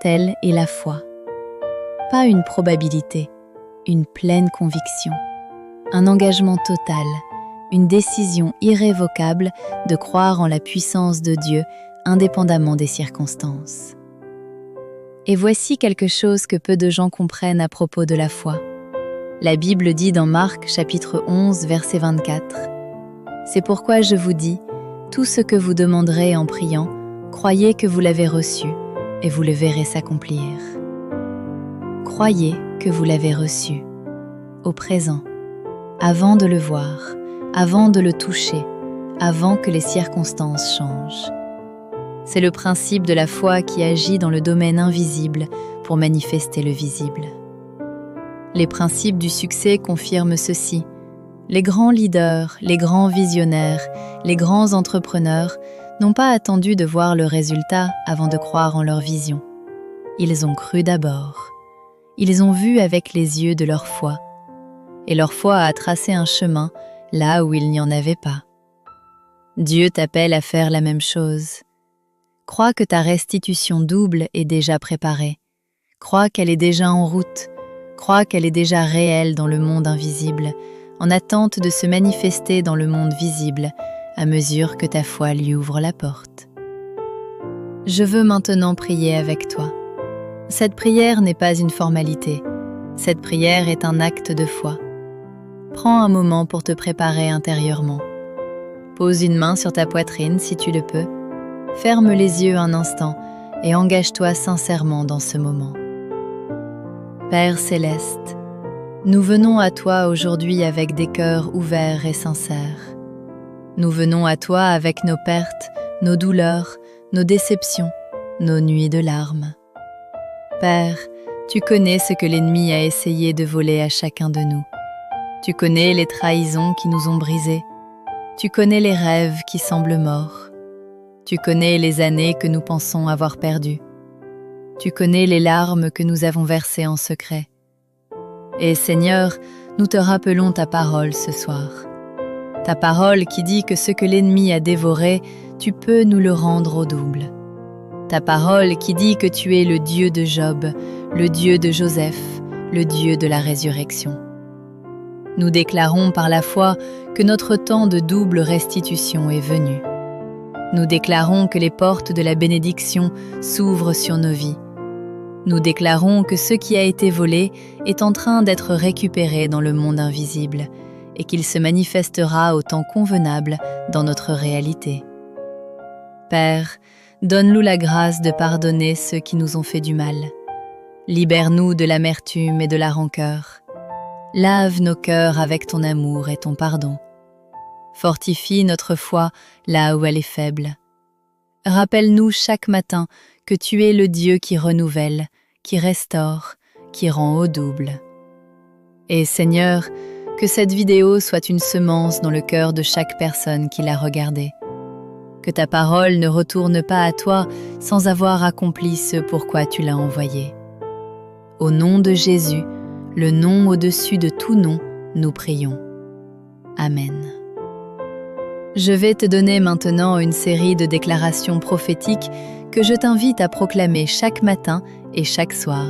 Telle est la foi. Pas une probabilité, une pleine conviction, un engagement total, une décision irrévocable de croire en la puissance de Dieu indépendamment des circonstances. Et voici quelque chose que peu de gens comprennent à propos de la foi. La Bible dit dans Marc chapitre 11 verset 24 « C'est pourquoi je vous dis, tout ce que vous demanderez en priant, croyez que vous l'avez reçu et vous le verrez s'accomplir. » Croyez que vous l'avez reçu, au présent, avant de le voir, avant de le toucher, avant que les circonstances changent. C'est le principe de la foi qui agit dans le domaine invisible pour manifester le visible. Les principes du succès confirment ceci. Les grands leaders, les grands visionnaires, les grands entrepreneurs n'ont pas attendu de voir le résultat avant de croire en leur vision. Ils ont cru d'abord. Ils ont vu avec les yeux de leur foi. Et leur foi a tracé un chemin là où il n'y en avait pas. Dieu t'appelle à faire la même chose. Crois que ta restitution double est déjà préparée. Crois qu'elle est déjà en route. Crois qu'elle est déjà réelle dans le monde invisible, en attente de se manifester dans le monde visible, à mesure que ta foi lui ouvre la porte. Je veux maintenant prier avec toi. Cette prière n'est pas une formalité. Cette prière est un acte de foi. Prends un moment pour te préparer intérieurement. Pose une main sur ta poitrine si tu le peux. Ferme les yeux un instant et engage-toi sincèrement dans ce moment. Père céleste, nous venons à toi aujourd'hui avec des cœurs ouverts et sincères. Nous venons à toi avec nos pertes, nos douleurs, nos déceptions, nos nuits de larmes. Père, tu connais ce que l'ennemi a essayé de voler à chacun de nous. Tu connais les trahisons qui nous ont brisés. Tu connais les rêves qui semblent morts. Tu connais les années que nous pensons avoir perdues. Tu connais les larmes que nous avons versées en secret. Et Seigneur, nous te rappelons ta parole ce soir. Ta parole qui dit que ce que l'ennemi a dévoré, tu peux nous le rendre au double. Ta parole qui dit que tu es le Dieu de Job, le Dieu de Joseph, le Dieu de la résurrection. Nous déclarons par la foi que notre temps de double restitution est venu. Nous déclarons que les portes de la bénédiction s'ouvrent sur nos vies. Nous déclarons que ce qui a été volé est en train d'être récupéré dans le monde invisible et qu'il se manifestera au temps convenable dans notre réalité. Père, donne-nous la grâce de pardonner ceux qui nous ont fait du mal. Libère-nous de l'amertume et de la rancœur. Lave nos cœurs avec ton amour et ton pardon. Fortifie notre foi là où elle est faible. Rappelle-nous chaque matin que tu es le Dieu qui renouvelle, qui restaure, qui rend au double. Et Seigneur, Que cette vidéo soit une semence dans le cœur de chaque personne qui l'a regardée. Que ta parole ne retourne pas à toi sans avoir accompli ce pourquoi tu l'as envoyée. Au nom de Jésus, le nom au-dessus de tout nom, nous prions. Amen. Je vais te donner maintenant une série de déclarations prophétiques que je t'invite à proclamer chaque matin et chaque soir.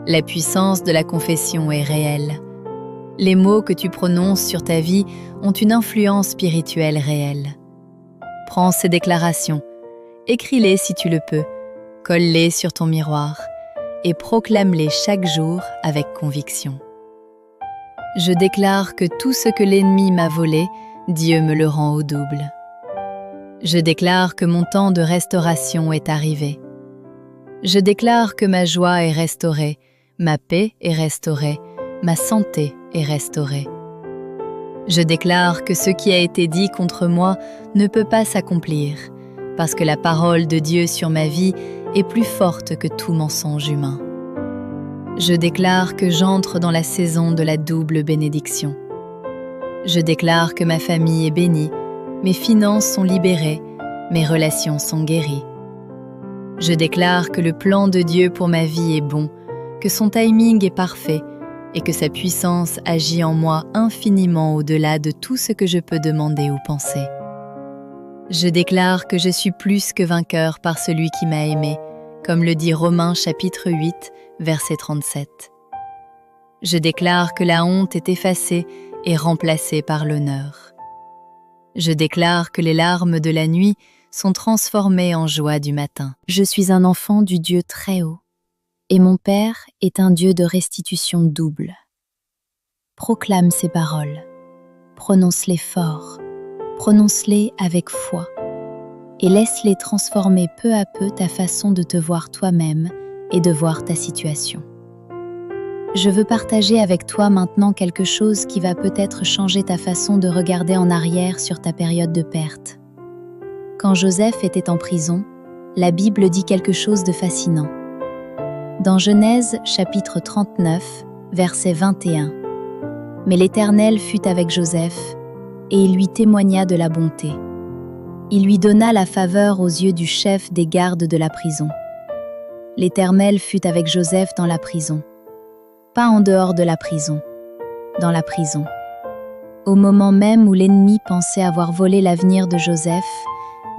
La puissance de la confession est réelle. Les mots que tu prononces sur ta vie ont une influence spirituelle réelle. Prends ces déclarations, écris-les si tu le peux, colle-les sur ton miroir et proclame-les chaque jour avec conviction. Je déclare que tout ce que l'ennemi m'a volé, Dieu me le rend au double. Je déclare que mon temps de restauration est arrivé. Je déclare que ma joie est restaurée, ma paix est restaurée, ma santé est restaurée. Je déclare que ce qui a été dit contre moi ne peut pas s'accomplir, parce que la parole de Dieu sur ma vie est plus forte que tout mensonge humain. Je déclare que j'entre dans la saison de la double bénédiction. Je déclare que ma famille est bénie, mes finances sont libérées, mes relations sont guéries. Je déclare que le plan de Dieu pour ma vie est bon, que son timing est parfait et que sa puissance agit en moi infiniment au-delà de tout ce que je peux demander ou penser. Je déclare que je suis plus que vainqueur par celui qui m'a aimé, comme le dit Romains chapitre 8, verset 37. Je déclare que la honte est effacée et remplacée par l'honneur. Je déclare que les larmes de la nuit sont transformées en joie du matin. Je suis un enfant du Dieu très haut, et mon Père est un Dieu de restitution double. Proclame ces paroles, prononce-les fort, prononce-les avec foi, et laisse-les transformer peu à peu ta façon de te voir toi-même et de voir ta situation. Je veux partager avec toi maintenant quelque chose qui va peut-être changer ta façon de regarder en arrière sur ta période de perte. Quand Joseph était en prison, la Bible dit quelque chose de fascinant. Dans Genèse chapitre 39, verset 21, « Mais l'Éternel fut avec Joseph, et il lui témoigna de la bonté. Il lui donna la faveur aux yeux du chef des gardes de la prison. L'Éternel fut avec Joseph dans la prison. Pas en dehors de la prison, dans la prison. Au moment même où l'ennemi pensait avoir volé l'avenir de Joseph,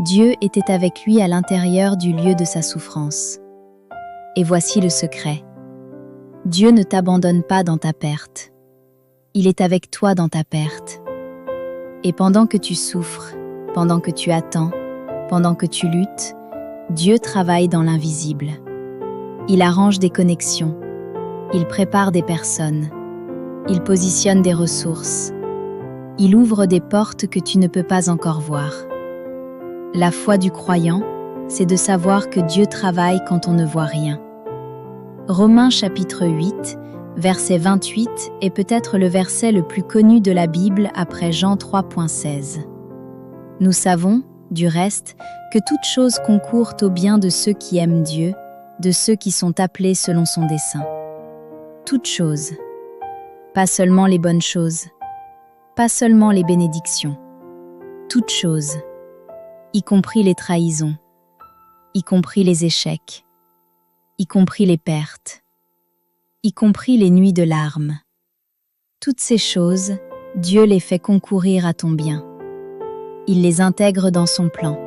Dieu était avec lui à l'intérieur du lieu de sa souffrance. Et voici le secret. Dieu ne t'abandonne pas dans ta perte. Il est avec toi dans ta perte. Et pendant que tu souffres, pendant que tu attends, pendant que tu luttes, Dieu travaille dans l'invisible. Il arrange des connexions. Il prépare des personnes. Il positionne des ressources. Il ouvre des portes que tu ne peux pas encore voir. La foi du croyant, c'est de savoir que Dieu travaille quand on ne voit rien. Romains chapitre 8, verset 28 est peut-être le verset le plus connu de la Bible après Jean 3.16. Nous savons, du reste, que toute chose concourt au bien de ceux qui aiment Dieu, de ceux qui sont appelés selon son dessein. Toutes choses. Pas seulement les bonnes choses, pas seulement les bénédictions. Toutes choses, y compris les trahisons, y compris les échecs, y compris les pertes, y compris les nuits de larmes. Toutes ces choses, Dieu les fait concourir à ton bien. Il les intègre dans son plan.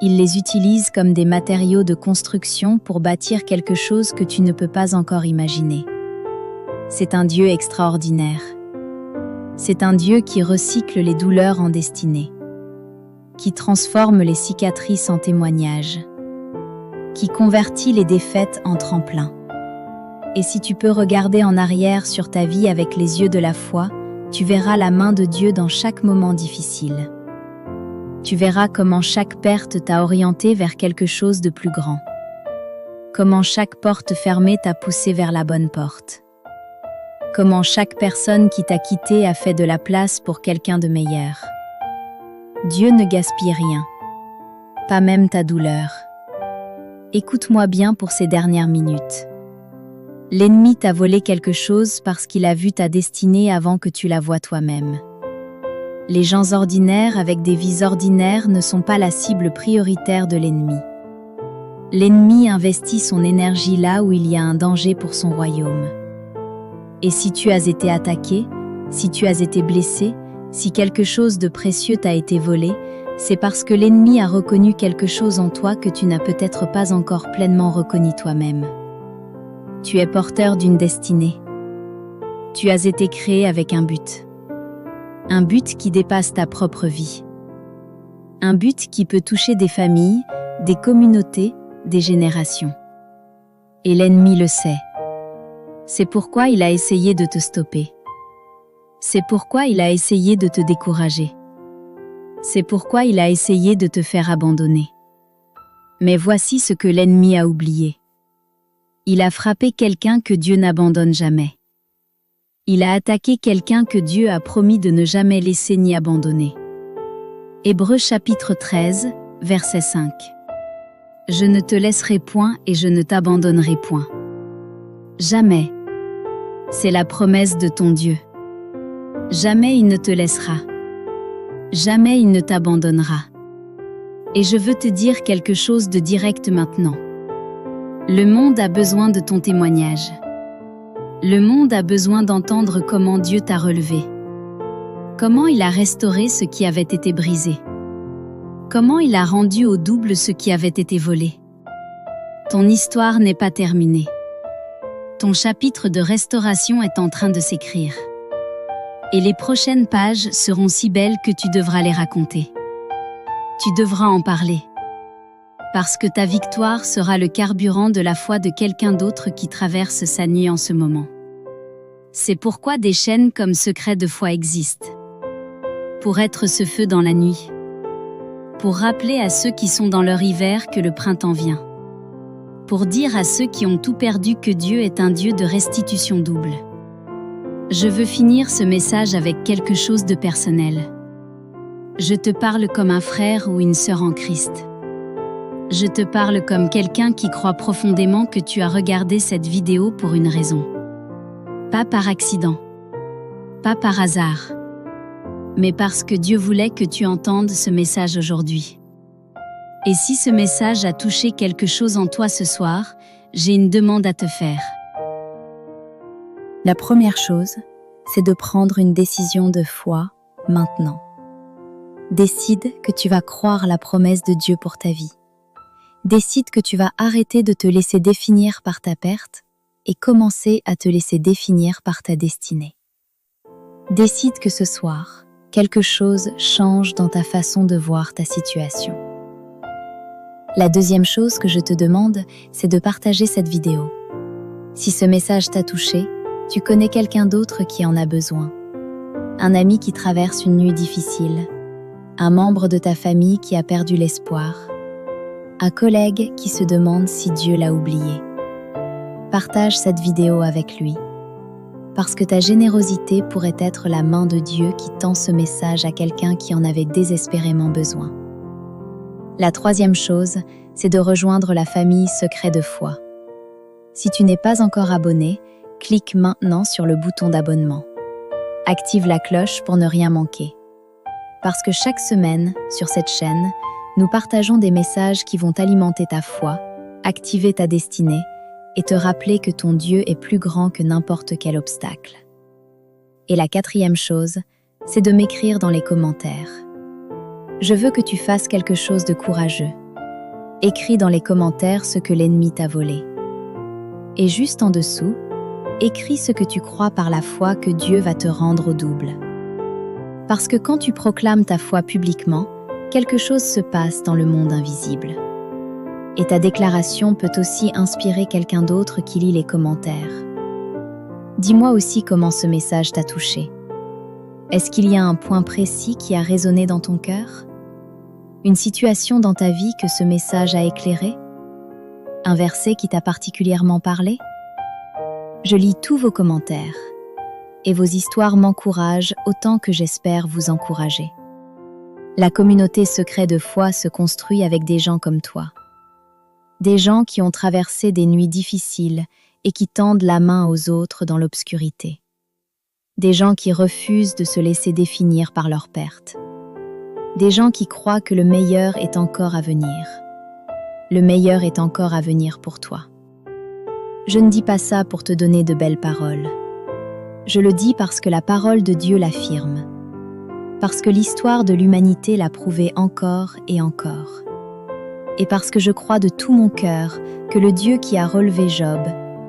Il les utilise comme des matériaux de construction pour bâtir quelque chose que tu ne peux pas encore imaginer. C'est un Dieu extraordinaire. C'est un Dieu qui recycle les douleurs en destinée, qui transforme les cicatrices en témoignages, qui convertit les défaites en tremplin. Et si tu peux regarder en arrière sur ta vie avec les yeux de la foi, tu verras la main de Dieu dans chaque moment difficile. Tu verras comment chaque perte t'a orienté vers quelque chose de plus grand. Comment chaque porte fermée t'a poussé vers la bonne porte. Comment chaque personne qui t'a quitté a fait de la place pour quelqu'un de meilleur. Dieu ne gaspille rien, pas même ta douleur. Écoute-moi bien pour ces dernières minutes. L'ennemi t'a volé quelque chose parce qu'il a vu ta destinée avant que tu la voies toi-même. Les gens ordinaires avec des vies ordinaires ne sont pas la cible prioritaire de l'ennemi. L'ennemi investit son énergie là où il y a un danger pour son royaume. Et si tu as été attaqué, si tu as été blessé, si quelque chose de précieux t'a été volé, c'est parce que l'ennemi a reconnu quelque chose en toi que tu n'as peut-être pas encore pleinement reconnu toi-même. Tu es porteur d'une destinée. Tu as été créé avec un but. Un but qui dépasse ta propre vie. Un but qui peut toucher des familles, des communautés, des générations. Et l'ennemi le sait. C'est pourquoi il a essayé de te stopper. C'est pourquoi il a essayé de te décourager. C'est pourquoi il a essayé de te faire abandonner. Mais voici ce que l'ennemi a oublié. Il a frappé quelqu'un que Dieu n'abandonne jamais. Il a attaqué quelqu'un que Dieu a promis de ne jamais laisser ni abandonner. Hébreux chapitre 13, verset 5. Je ne te laisserai point et je ne t'abandonnerai point. Jamais. C'est la promesse de ton Dieu. Jamais il ne te laissera. Jamais il ne t'abandonnera. Et je veux te dire quelque chose de direct maintenant. Le monde a besoin de ton témoignage. Le monde a besoin d'entendre comment Dieu t'a relevé. Comment il a restauré ce qui avait été brisé. Comment il a rendu au double ce qui avait été volé. Ton histoire n'est pas terminée. Ton chapitre de restauration est en train de s'écrire. Et les prochaines pages seront si belles que tu devras les raconter. Tu devras en parler. Parce que ta victoire sera le carburant de la foi de quelqu'un d'autre qui traverse sa nuit en ce moment. C'est pourquoi des chaînes comme Secret de foi existent. Pour être ce feu dans la nuit. Pour rappeler à ceux qui sont dans leur hiver que le printemps vient. Pour dire à ceux qui ont tout perdu que Dieu est un Dieu de restitution double. Je veux finir ce message avec quelque chose de personnel. Je te parle comme un frère ou une sœur en Christ. Je te parle comme quelqu'un qui croit profondément que tu as regardé cette vidéo pour une raison. Pas par accident. Pas par hasard. Mais parce que Dieu voulait que tu entendes ce message aujourd'hui. Et si ce message a touché quelque chose en toi ce soir, j'ai une demande à te faire. La première chose, c'est de prendre une décision de foi maintenant. Décide que tu vas croire la promesse de Dieu pour ta vie. Décide que tu vas arrêter de te laisser définir par ta perte et commencer à te laisser définir par ta destinée. Décide que ce soir, quelque chose change dans ta façon de voir ta situation. La deuxième chose que je te demande, c'est de partager cette vidéo. Si ce message t'a touché, tu connais quelqu'un d'autre qui en a besoin. Un ami qui traverse une nuit difficile. Un membre de ta famille qui a perdu l'espoir. Un collègue qui se demande si Dieu l'a oublié. Partage cette vidéo avec lui. Parce que ta générosité pourrait être la main de Dieu qui tend ce message à quelqu'un qui en avait désespérément besoin. La troisième chose, c'est de rejoindre la famille Secret de foi. Si tu n'es pas encore abonné, clique maintenant sur le bouton d'abonnement. Active la cloche pour ne rien manquer. Parce que chaque semaine, sur cette chaîne, nous partageons des messages qui vont alimenter ta foi, activer ta destinée et te rappeler que ton Dieu est plus grand que n'importe quel obstacle. Et la quatrième chose, c'est de m'écrire dans les commentaires. Je veux que tu fasses quelque chose de courageux. Écris dans les commentaires ce que l'ennemi t'a volé. Et juste en dessous, écris ce que tu crois par la foi que Dieu va te rendre au double. Parce que quand tu proclames ta foi publiquement, quelque chose se passe dans le monde invisible. Et ta déclaration peut aussi inspirer quelqu'un d'autre qui lit les commentaires. Dis-moi aussi comment ce message t'a touché. Est-ce qu'il y a un point précis qui a résonné dans ton cœur? Une situation dans ta vie que ce message a éclairé? Un verset qui t'a particulièrement parlé? Je lis tous vos commentaires. Et vos histoires m'encouragent autant que j'espère vous encourager. La communauté Secret de foi se construit avec des gens comme toi. Des gens qui ont traversé des nuits difficiles et qui tendent la main aux autres dans l'obscurité. Des gens qui refusent de se laisser définir par leur perte. Des gens qui croient que le meilleur est encore à venir. Le meilleur est encore à venir pour toi. Je ne dis pas ça pour te donner de belles paroles. Je le dis parce que la parole de Dieu l'affirme. Parce que l'histoire de l'humanité l'a prouvé encore et encore. Et parce que je crois de tout mon cœur que le Dieu qui a relevé Job,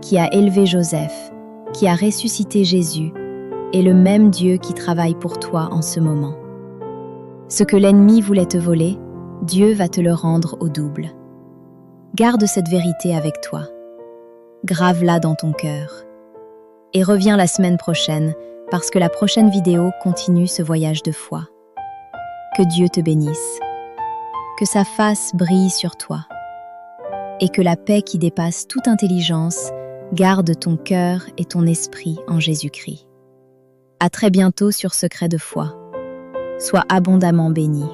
qui a élevé Joseph, qui a ressuscité Jésus, est le même Dieu qui travaille pour toi en ce moment. Ce que l'ennemi voulait te voler, Dieu va te le rendre au double. Garde cette vérité avec toi. Grave-la dans ton cœur. Et reviens la semaine prochaine, parce que la prochaine vidéo continue ce voyage de foi. Que Dieu te bénisse. Que sa face brille sur toi. Et que la paix qui dépasse toute intelligence garde ton cœur et ton esprit en Jésus-Christ. À très bientôt sur Secret de foi. Sois abondamment béni.